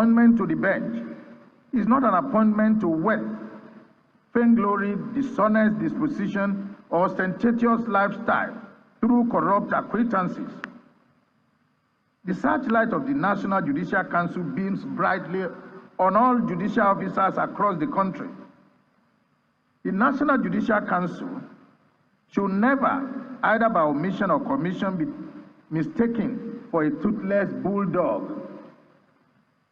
appointment to the bench is not an appointment to wealth, vainglory, dishonest disposition, or ostentatious lifestyle through corrupt acquaintances. The searchlight of the National Judicial Council beams brightly on all judicial officers across the country. The National Judicial Council should never, either by omission or commission, be mistaken for a toothless bulldog.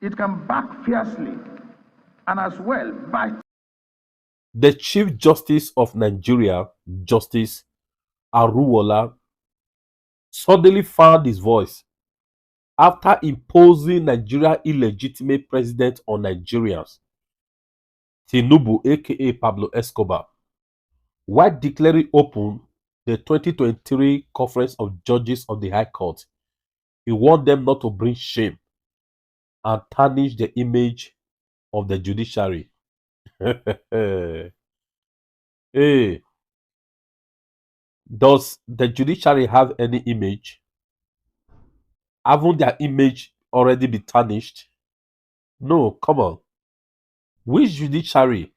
It can bark fiercely and as well bite. The Chief Justice of Nigeria, Justice Aruwola, suddenly found his voice after imposing Nigeria's illegitimate president on Nigerians, Tinubu, aka Pablo Escobar, while declaring open the 2023 Conference of Judges of the High Court. He warned them not to bring shame and tarnish the image of the judiciary. Hey, does the judiciary have any image? Haven't their image already been tarnished? No, come on. Which judiciary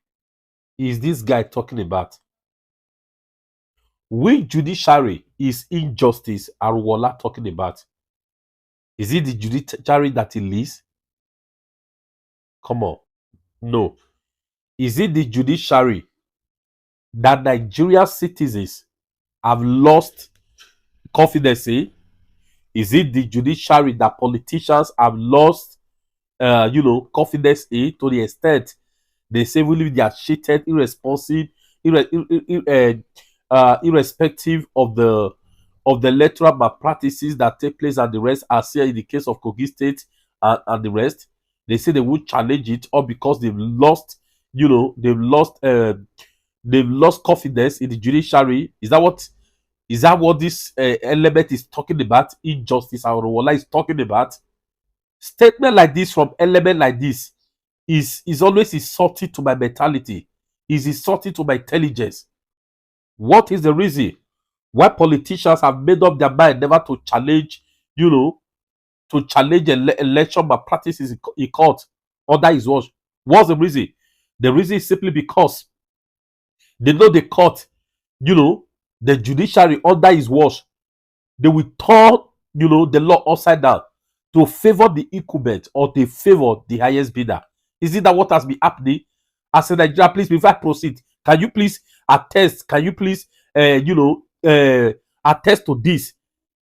is this guy talking about? Which judiciary is Injustice Aruwola talking about? Is it the judiciary that he leads? Come on. No. Is it the judiciary that Nigerian citizens have lost confidence in? Is it the judiciary that politicians have lost, confidence in, to the extent they say they are cheated, irresponsive, irrespective of the electoral malpractices that take place and the rest, as here in the case of Kogi State and the rest? They say they would challenge it, or because they've lost, they've lost confidence in the judiciary. Is that what this element is talking about? Injustice Aruwola is talking about. Statement like this from element like this is always insulting to my mentality, is insulting to my intelligence. What is the reason why politicians have made up their mind never to challenge, election malpractices in court under his watch? What's the reason? The reason is simply because they know the court, the judiciary under his watch, they will turn, the law upside down to favor the incumbent or to favor the highest bidder. Is it that what has been happening? As a Nigeria, please, before I proceed, can you please attest? Can you please, attest to this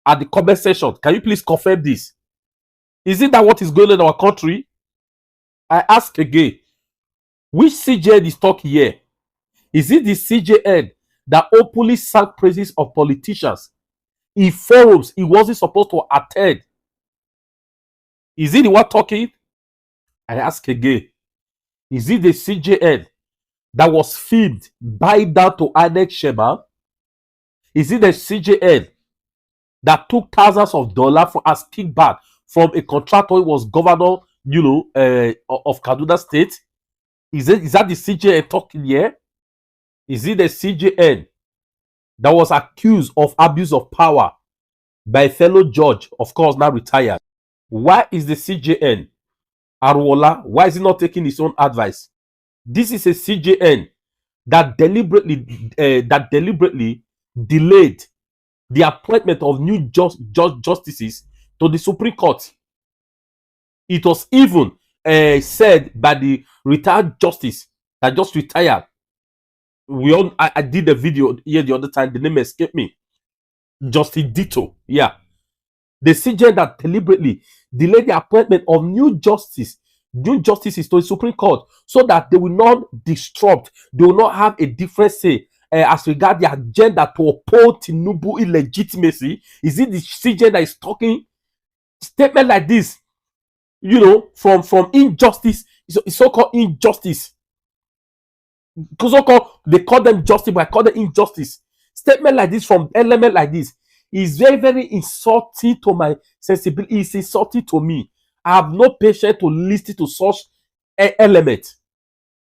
at the comment section? Can you please confirm this? Is it that what is going on in our country? I ask again, which CJN is talking here? Is it the CJN that openly sang praises of politicians in forums he wasn't supposed to attend? Is it the one talking? I ask again, is it the CJN that was filmed buying down to Anek Shema? Is it the CJN that took thousands of dollars as kickback from a contractor who was governor, of Kaduna State? Is that the CJN talking here? Is it the CJN that was accused of abuse of power by a fellow judge, of course now retired? Why is the CJN Aruwola, why is he not taking his own advice? This is a CJN that deliberately delayed the appointment of new justices to the Supreme Court. It was even said by the retired justice that just retired. I did a video here the other time. The name escaped me. Justice Dito. Yeah. The CJN that deliberately delayed the appointment of new justices to the Supreme Court so that they will not disrupt, they will not have a different say as regard the agenda to oppose Tinubu illegitimacy. Is it the CJN that is talking statement like this? From injustice, so-called injustice. So-called, they call them justice, but I call them injustice. Statement like this from element like this is very, very insulting to my sensibility. It's insulting to me. I have no patience to listen to such element.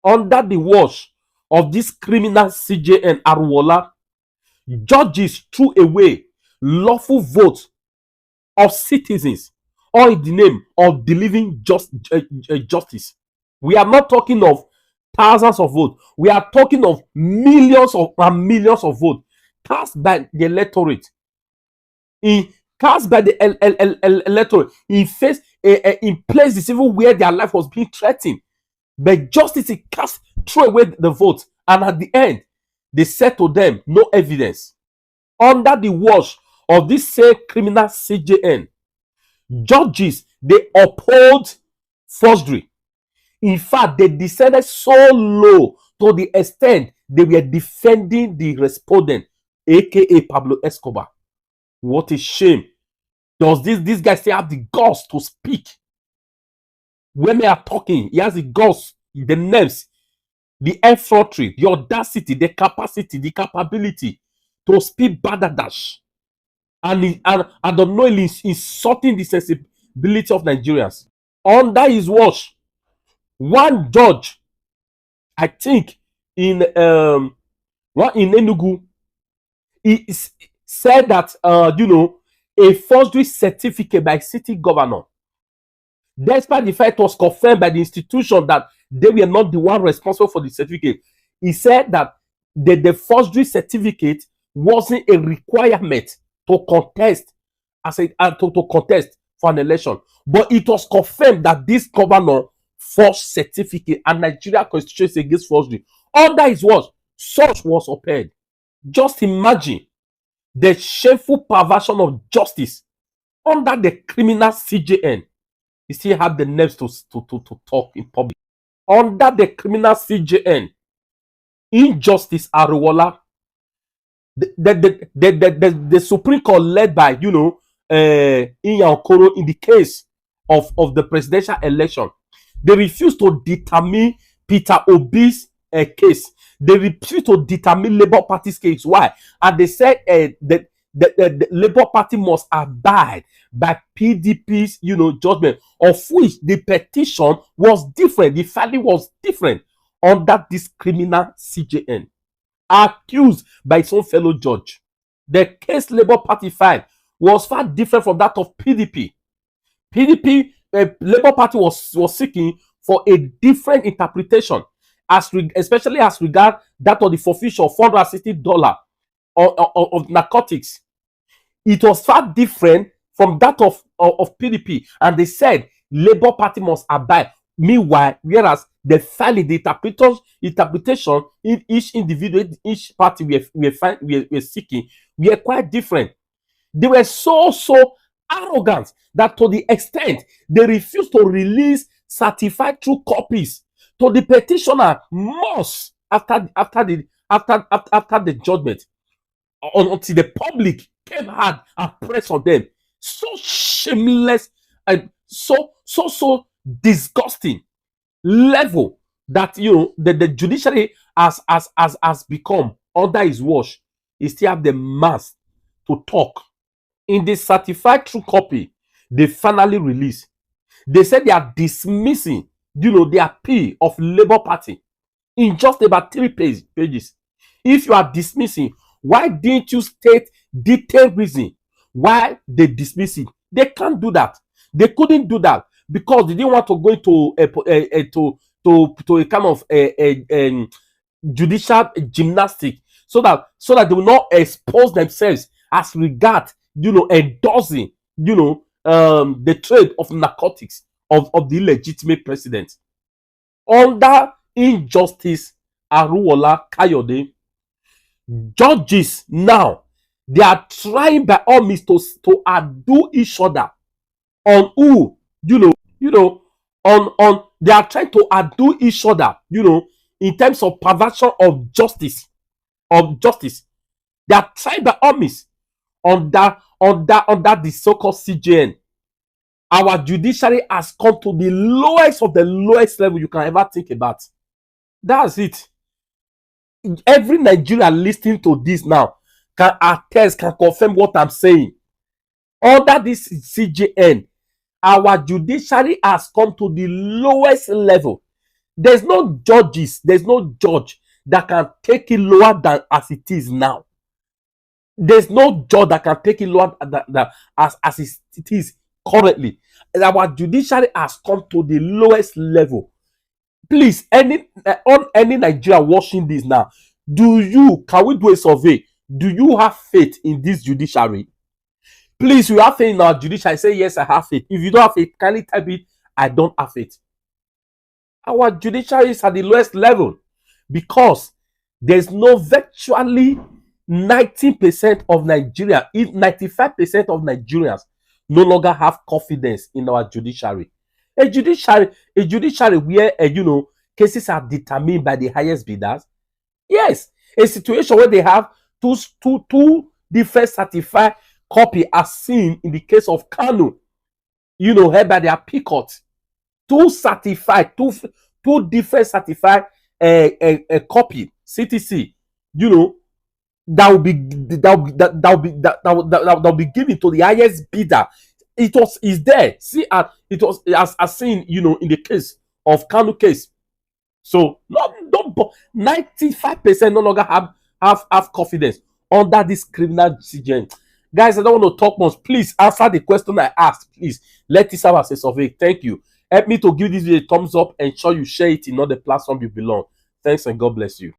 Under the watch of this criminal CJN Aruwola, judges threw away lawful votes of citizens all in the name of delivering justice. We are not talking of thousands of votes. We are talking of millions and millions of votes cast by the electorate. Cast by the electorate in places even where their life was being threatened. But justice cast, throw away the vote, and at the end, they said to them, no evidence. Under the watch of this same criminal CJN, judges, they uphold forgery. In fact, they descended so low to the extent they were defending the respondent, aka Pablo Escobar. What a shame. Does this guy still have the guts to speak? When they are talking, he has the guts, the nerves, the effrontery, the audacity, the capacity, the capability to speak badadash. And unknowingly insulting the sensibility of Nigerians. Under his watch, one judge, I think in Enugu, he said that a forgery certificate by city governor, despite the fact it was confirmed by the institution that they were not the one responsible for the certificate, he said that the forgery certificate wasn't a requirement to contest to contest for an election, but it was confirmed that this governor forged certificate, and Nigeria constitution against forgery. Under his watch, such was upheld. Just imagine the shameful perversion of justice under the criminal CJN. He still have the nerves to talk in public. Under the criminal CJN, injustice Aruwola, the Supreme Court led by Inya Okoro in the case of the presidential election, they refused to determine Peter Obi's case. They refused to determine Labour Party's case. Why? And they said that the Labour Party must abide by PDP's judgment, of which the petition was different. The filing was different under this criminal CJN, accused by its own fellow judge. The case Labour Party filed was far different from that of PDP. Labour Party was seeking for a different interpretation, especially as regard that of the forfeiture of $460 of narcotics. It was far different from that of PDP, and they said Labour Party must abide. Meanwhile, whereas the filing, the interpretation in each individual, each party we are seeking, we are quite different. They were so arrogant that to the extent they refused to release certified true copies to the petitioner months after the judgment, until the public came hard and pressed on them. So shameless and so disgusting level that the judiciary has become under his watch. He still have the mass to talk. In the certified true copy they finally released, they said they are dismissing the appeal of Labour Party in just about 3 pages. If you are dismissing, why didn't you state detailed reason why they dismiss it? They can't do that. They couldn't do that because they didn't want to go into a kind of judicial gymnastic, so that they will not expose themselves as regard endorsing the trade of narcotics of the illegitimate president. Under injustice Aruwola Kayode, judges now, they are trying by all means to outdo each other on who on they are trying to outdo each other in terms of perversion of justice. They are trying by all means under the so-called CJN. Our judiciary has come to the lowest of the lowest level you can ever think about. That's it. Every Nigerian listening to this now can attest, can confirm what I'm saying. Under this CJN, our judiciary has come to the lowest level. There's no judge that can take it lower than as it is now. There's no judge that can take it lower than as it is currently. our judiciary has come to the lowest level. Please, on any Nigeria watching this now, can we do a survey? Do you have faith in this judiciary? Please, you have faith in our judiciary. Say yes, I have faith. If you don't have faith, kindly type it, I don't have faith. Our judiciary is at the lowest level because there's no virtually 90% of Nigeria, 95% of Nigerians no longer have confidence in our judiciary. A judiciary where cases are determined by the highest bidders. Yes, a situation where they have two different certified copy as seen in the case of Kanu, held by the appeal court. Two different certified copy CTC, that will be given to the highest bidder. Is there. See, it was as seen, in the case of Kanu case. So don't 95% no longer have confidence under this criminal CJN. Guys, I don't want to talk much. Please answer the question I asked. Please let this serve as a survey. Thank you. Help me to give this video a thumbs up and ensure you share it in all the platforms you belong. Thanks and God bless you.